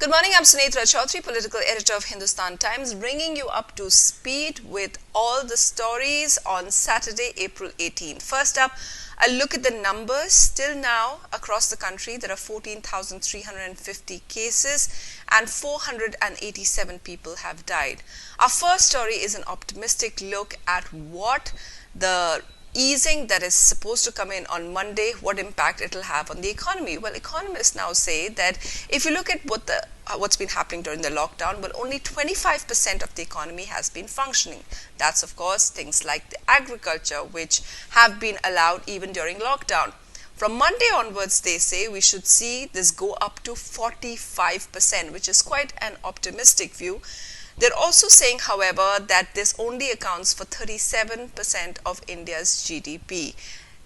Good morning, I'm Sunetra Choudhury, political editor of Hindustan Times, bringing you up to speed with all the stories on Saturday, April 18. First up, a look at the numbers. Still now, across the country, there are 14,350 cases and 487 people have died. Our first story is an optimistic look at what the easing that is supposed to come in on Monday, what impact it will have on the economy. Well, economists now say that if you look at what's been happening during the lockdown, well, only 25% of the economy has been functioning. That's, of course, things like the agriculture, which have been allowed even during lockdown. From Monday onwards, they say we should see this go up to 45%, which is quite an optimistic view. They're also saying, however, that this only accounts for 37% of India's GDP.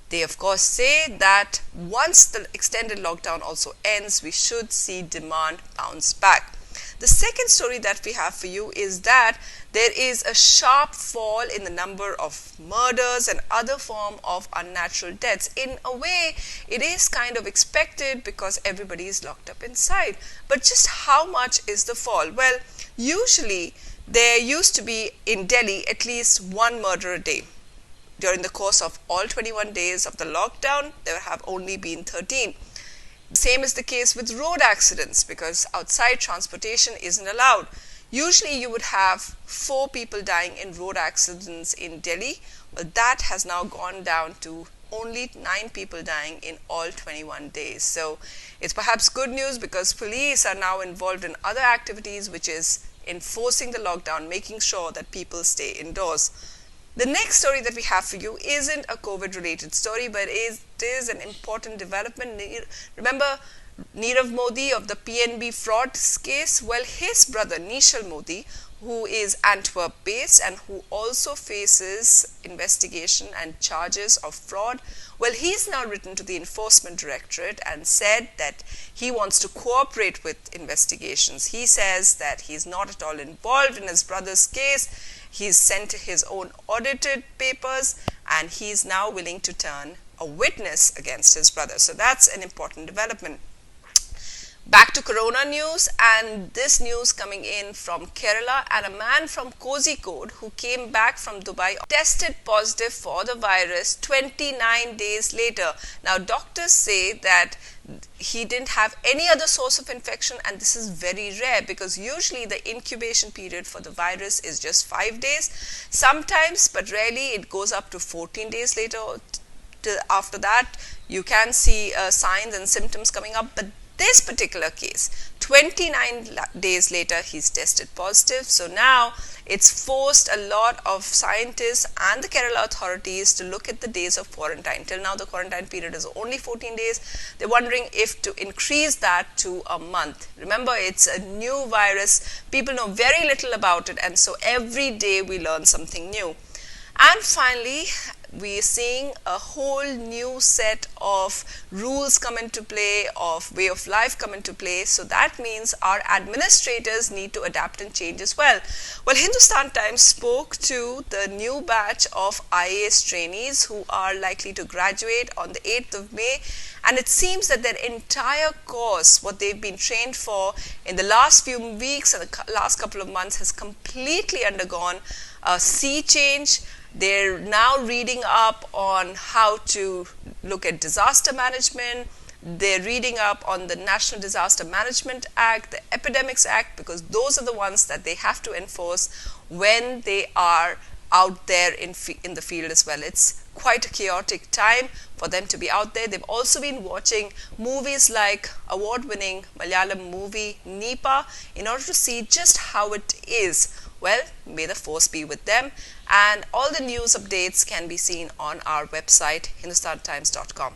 They, of course, say that once the extended lockdown also ends, we should see demand bounce back. The second story that we have for you is that there is a sharp fall in the number of murders and other form of unnatural deaths. In a way, it is kind of expected because everybody is locked up inside. But just how much is the fall? Well, usually there used to be in Delhi at least one murder a day. During the course of all 21 days of the lockdown, there have only been 13. The same is the case with road accidents because outside transportation isn't allowed. Usually you would have 4 people dying in road accidents in Delhi, but that has now gone down to only 9 people dying in all 21 days. So it's perhaps good news because police are now involved in other activities, which is enforcing the lockdown, making sure that people stay indoors. The next story that we have for you isn't a COVID-related story, but it is an important development. Remember Nirav Modi of the PNB fraud case? Well, his brother Neeshal Modi, who is Antwerp-based and who also faces investigation and charges of fraud, well, he's now written to the Enforcement Directorate and said that he wants to cooperate with investigations. He says that he's not at all involved in his brother's case. He's sent his own audited papers and he's now willing to turn a witness against his brother. So that's an important development. Back to corona news, and this news coming in from Kerala, and a man from Kozhikode who came back from Dubai tested positive for the virus 29 days later. Now doctors say that he didn't have any other source of infection, and this is very rare because usually the incubation period for the virus is just 5 days. Sometimes, but rarely, it goes up to 14 days later. After that, you can see signs and symptoms coming up, but this particular case, 29 days later, he's tested positive. So now it's forced a lot of scientists and the Kerala authorities to look at the days of quarantine. Till now, the quarantine period is only 14 days. They're wondering if to increase that to a month. Remember, it's a new virus. People know very little about it, and so every day we learn something new. And finally, we are seeing a whole new set of rules come into play, of way of life come into play. So that means our administrators need to adapt and change as well. Well, Hindustan Times spoke to the new batch of IAS trainees who are likely to graduate on the 8th of May. And it seems that their entire course, what they've been trained for in the last few weeks and the last couple of months, has completely undergone a sea change. They're now reading up on how to look at disaster management. They're reading up on the National Disaster Management Act, the Epidemics Act, because those are the ones that they have to enforce when they are out there in the field as well. It's quite a chaotic time for them to be out there. They've also been watching movies like award-winning Malayalam movie Nipa in order to see just how it is. Well, may the force be with them. And all the news updates can be seen on our website, hindustantimes.com.